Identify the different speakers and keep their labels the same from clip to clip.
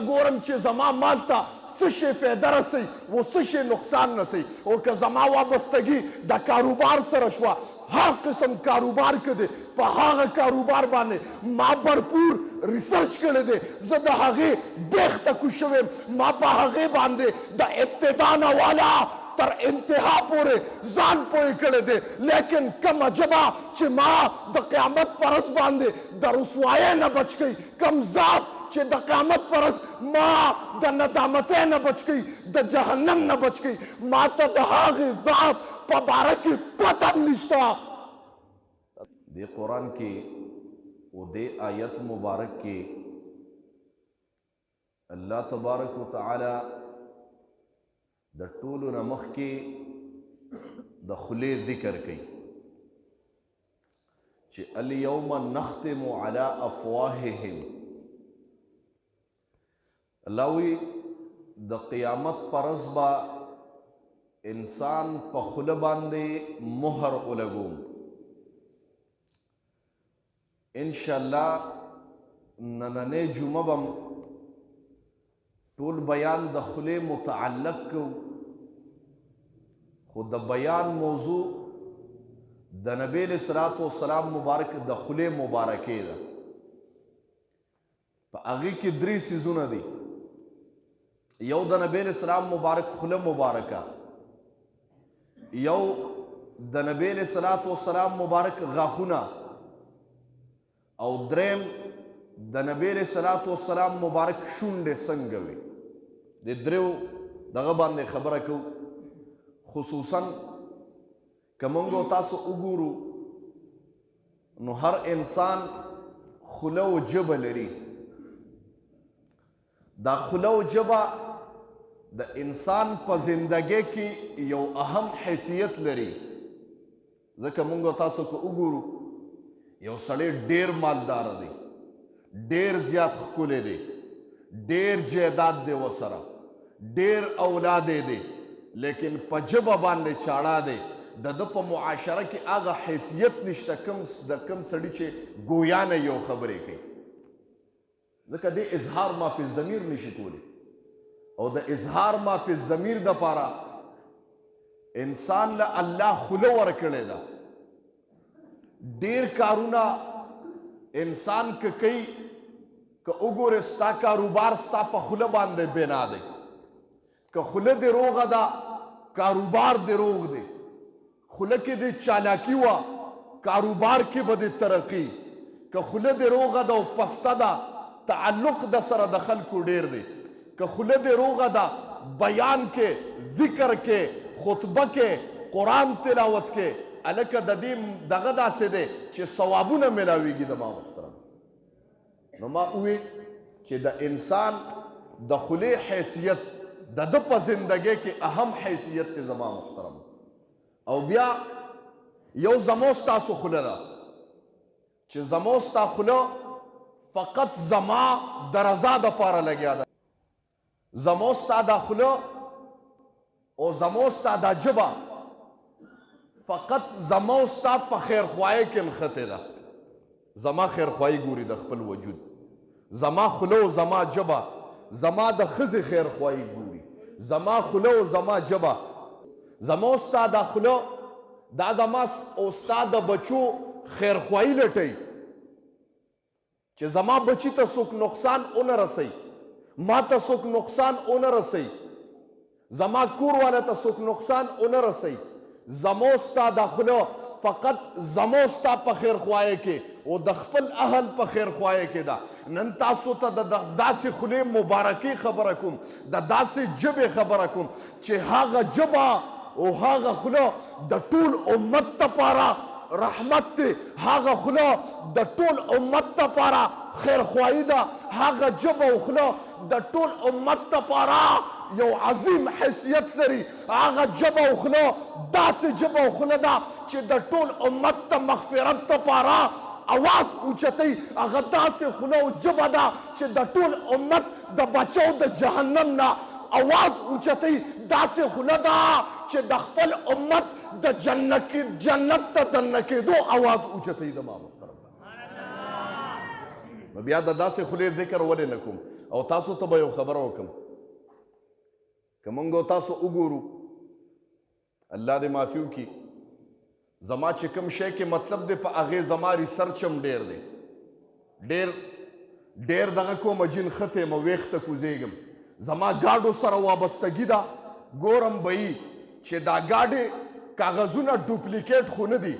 Speaker 1: ګورم چې زما مال ته څه شی فایده رسوي و څه شی نقصان رسوي او که زما وابستګي د کاروبار سره شوه هر قسم کاروبار که دی په هغه کاروبار باندې ما بھرپور ریسرچ کړی دی زه د هغې بیخته کوز شوی یم ما په هغې باندې د ابتدا نه والا تر انتها پورې ځان پوه کړی دی لیکن کومه ژبه چې ما د قیامت په ورځ باندې د رسوایۍ نه بچ کوي کوم ذات چې د قیامت پر ورځ ما د ندامتۍ نه بچ کوي د جهنم نه بچ کوي ما ته د هغې ذات په باره کې پته نشته.
Speaker 2: دې قرآن کې او دې آیت مبارک کې الله تبارک وتعالی د ټولو نه مخکې د خولې ذکر کوي چې الیوم نختم علی افواههم. الله وی د قیامت پر ورځ به انسان په خوله باندې مهر ولګوم. انشاءالله نننۍ جمعه به ټول بیان د خولې متعلق کو خو د بیان موضوع د نبی علیہ الصلوۃ والسلام مبارک د خولې مبارکې ده. په هغې کې درې څیزونه دي. یو د نبی علیہ السلام مبارک خوله مبارکه، یو د نبی علیہ الصلوۃ والسلام مبارک غاښونه، او دریم د نبی علیہ الصلوۃ والسلام مبارک شونډې څنګه وي. د دریو دغه باندې خبره کوو. خصوصا که موږ او تاسو وګورو نو هر انسان خوله او ژبه لري. دا خوله او ژبه د انسان په زندګۍ کې یو اهم حیثیت لري. ځکه موږ او تاسو که وګورو یو سړی ډیر مالدار دی، ډیر زیات ښکلی دی، ډیر جایداد دی ورسره، ډیر اولاد دی، لیکن په ژبه باندې چاړه دی. د ده په معاشره کې هغه حیثیت نشته د کوم سړي چې ګویا نه یو خبرې کوي. ځکه دې اظهار ما فی الضمیر نشي کولی. او د اظهار ما فی الضمیر دپاره انسان له الله خوله ورکړې ده. ډیر کارونه انسان که کوي که وګورې ستا کاروبار ستا په خوله باندې بنا دی. که خوله دې روغه ده کاروبار دې روغ دی. خوله کې دې چالاکي وه کاروبار کې به دې ترقي. که خوله دې روغه ده او پسته ده تعلق د سره د خلکو ډیر دی. که خوله دې روغه ده بیان کې، ذکر کې، خطبه کې، قرآن تلاوت کې، هلکه د دې دغه داسې دی چې ثوابونه میلاویږي. د ما محترم نو ما ووی چې د انسان د خولې حیثیت د ده په زندګۍ کې اهم حیثیت دی. زما محترم او بیا یو زمو ستاسو خوله ده چې زمو ستا خوله فقط زما د رضا دپاره لګیا ده. زمو ستا دا خوله او زمو ستا دا ژبه فقط زما او ستا په خیرخواهۍ کې نښتې ده. زما خیرخواهي ګوري د خپل وجود. زما خوله او زما ژبه زما د ښځې خیرخواهي ګوري. زما خوله او زما ژبه زما او ستا دا خوله دا زما او ستا د بچو خیرخواهي لټوي چې زما بچي ته څوک نقصان ونه رسوي، ما ته څوک نقصان ونه رسوي، زما کور والا ته څوک نقصان ونه رسوي. زما او ستا دا خوله فقط زما او ستا په خیرخواهۍ کې او د خپل اهل په خیرخواهۍ کې ده. نن تاسو ته د داسې خولې مبارکۍ خبره کوم، د داسې ژبې خبره کوم چې هغه ژبه او هغه خوله د ټول امت دپاره رحمت دی. هغه خوله د ټول امت دپاره خیرخواهي ده. هغه ژبه او خوله د ټول امت دپاره یو عظیم حیثیت لري. هغه ژبه او خوله داسې ژبه او خوله ده چې د ټول امت د مغفرت دپاره اواز اوچتوي. هغه داسې خوله او ژبه ده چې د ټول امت د بچو د جهنم نه اواز اوچتوي. داسې خوله ده چې د خپل امت د جنت ته دننه کېدو اواز اوچتوي. د ما محترم نو بیا د داسې خولې ذکر ولې نه کوم. او تاسو ته به یو خبره وکړم که موږ او تاسو وګورو الله دې معافي وکړي زما چې کوم شی کې مطلب دی په هغې زما ریسرچ هم ډېر دی ډېر دغه کوم جین ښه یم ویښته کوزېږم زما ګاډو سره وابستګي ده ګورم به یي چې دا ګاډې کاغذونه ډوپلیکیټ خو نه دي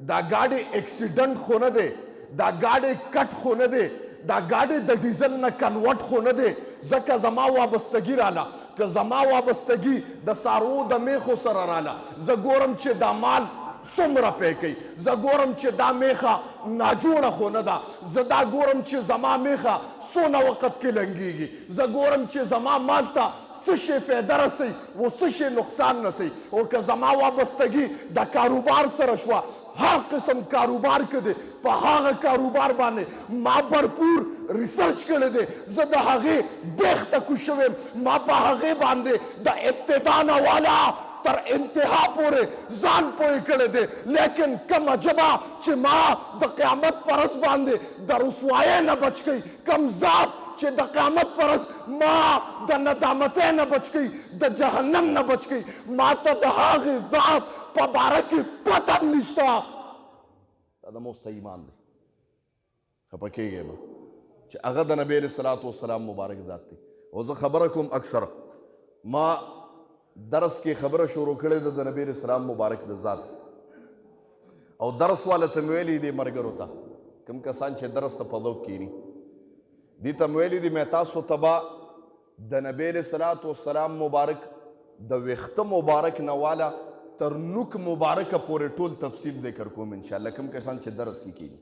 Speaker 2: دا ګاډې اکسیډنټ خو نه دی دا ګاډې کټ خو نه دی دا ګاډې د ډیزل نه کنورټ خو نه دی ځکه زما وابستګي راله که زما وابستګي د څاروو د میخو سره راله زه ګورم چې دا مال څومره پی کوي زه ګورم چې دا میخه ناجوړه خو نه ده زه دا ګورم چې زما میخه څونه وخت کې لنګېږي زه ګورم چې زما مال ته څه شی فایده رسوي و څه شی نقصان رسوي او که زما وابستګي د کاروبار سره شوه هر قسم کاروبار که دی په هغه کاروبار باندې ما بھرپور ریسرچ کړی دی زه د هغې بیخته کوز شوی ما په هغې باندې د ابتدا نه والا تر انتها پورې ځان پوه کړی دی لیکن کومه ژبه چې ما د قیامت په ورځ باندې د رسوایۍ نه بچ کوي کوم ذات چې د قیامت پر ورځ ما د ندامتۍ نه بچ کوي د جهنم نه بچ کوي ما ته د هغې ذات په باره کې پته نشته دا د موسته ایمان دی خفه کېږئ به چې هغه د نبي علیه صلات وسلام مبارک ذات دی او زه خبره کوم اکثر ما درس کې خبره شروع کړې ده د نبي علیه السلام مبارک د ذات او درس والا ته مې ویلي دي ملګرو ته کوم کسان چې درس ته په ذوق کښېني دې ته مې ویلي دي مې تاسو ته به د نبي علیه صلات وسلام مبارک د ویښته مبارک نه والا تر نوک مبارکه پورې ټول تفصیل ذکر کوم انشاءالله کوم کسان چې درس کې کېږي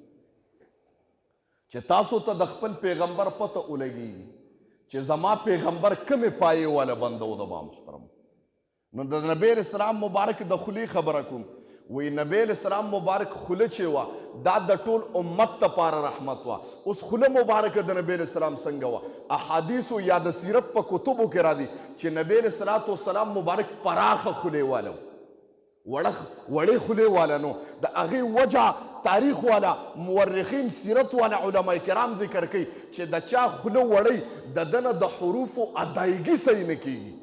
Speaker 2: چې تاسو ته د خپل پیغمبر پته ولګېږي چې زما پیغمبر کومې پایې والا بنده و د ما محترم نو د نبی علیه السلام مبارک د خولې خبره کوم وی نبی علیه السلام مبارک خوله چې وه دا د ټول امت دپاره رحمت وه اوس خوله مبارکه د نبی علیه السلام څنګه وه احادیثو یا د سیرت په کتبو کې راځي چې نبی علیه الصلاة والسلام مبارک پراخه خولې والا وړې خولې والا نو د هغې وجه تاریخ والا مورخین سیرت والا علما کرام ذکر کوي چې د چا خوله وړی د ده نه د حروفو ادایګي صحیح نه کېږي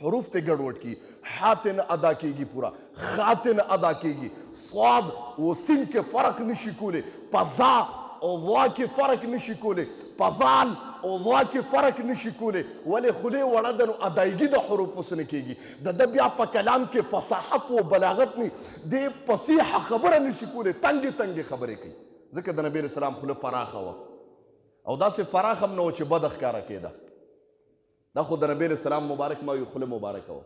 Speaker 2: حروف ته ګډوډ کی حات نه ادا کیږي پورا خات نه ادا کیږي صاد و سین کې فرق نشي کولی پزا او وا کې فرق نشي کولی پزال او وا کې فرق نشي کولی ولې خولې وړه ده نو ادایګي د حروفو څه نه کیږي د ده بیا په کلام کې فصاحت و بلاغت نه دې فصیحه خبره نشي کولی تنګې تنګې خبرې کوي ځکه د نبي علیه السلام خوله فراخه وه او داسې فراخ هم نه و چې بده ښکاره کېده دا خو د نبی علیه السلام مبارک ما یو خوله مبارکه وه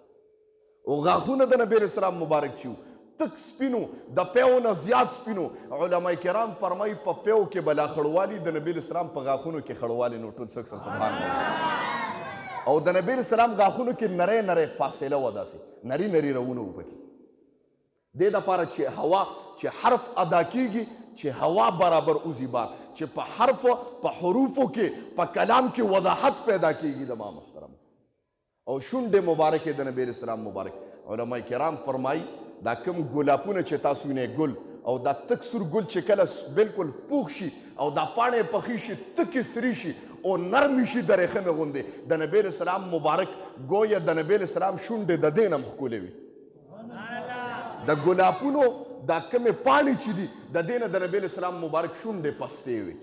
Speaker 2: او غاښونه د نبی علیه السلام مبارک چې وو تک سپینو د پیو نه زیات سپینو علما کرام فرمایي په پیو کې به لا خړوالي د نبی علیه السلام په غاښونو کې خړوالي نو ټول څوک سبحان الله او د نبی علیه السلام غاښونو کې نری نری فاصله وه داسې نري نري رونه وو پکې دې دپاره چې هوا چې حرف ادا کیږي چې هوا برابر اوزي بار چې په حرف په حروفو کې په کلام کې وضاحت پیدا کیږي د ما محترم او شونډې مبارکې د نبی علیه السلام مبارک علما کرام فرمایي دا کوم ګلابونه چې تاسو وینئ ګل او دا تک سور ګل چې کله بالکل پوخ شي او دا پاڼې پخې شي تکې سري شي او نرمې شي د ریښمې غوندې د نبی علیه السلام مبارک ګویا د نبی علیه السلام شونډې د دې نه هم ښکلې وي د ګلابونو دا کومې پاڼې چې دي د دې نه د نبی علیه السلام مبارک شونډې پستې وي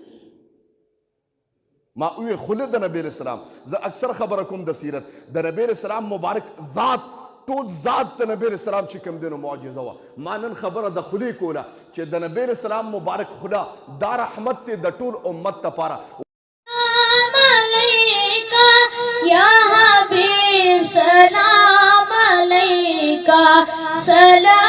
Speaker 2: ما وی خوله د نبی علیه السلام زه اکثر خبره کوم د سیرت د نبی علیه السلام مبارک ذات ټول ذات د نبی علیه السلام چې کوم دی نو معجزه وه ما نن خبره د خولې کوله چې د نبی علیه السلام مبارک خوله دا رحمت دی د ټول امت دپاره
Speaker 3: یا حبیب سلام علیکا سلام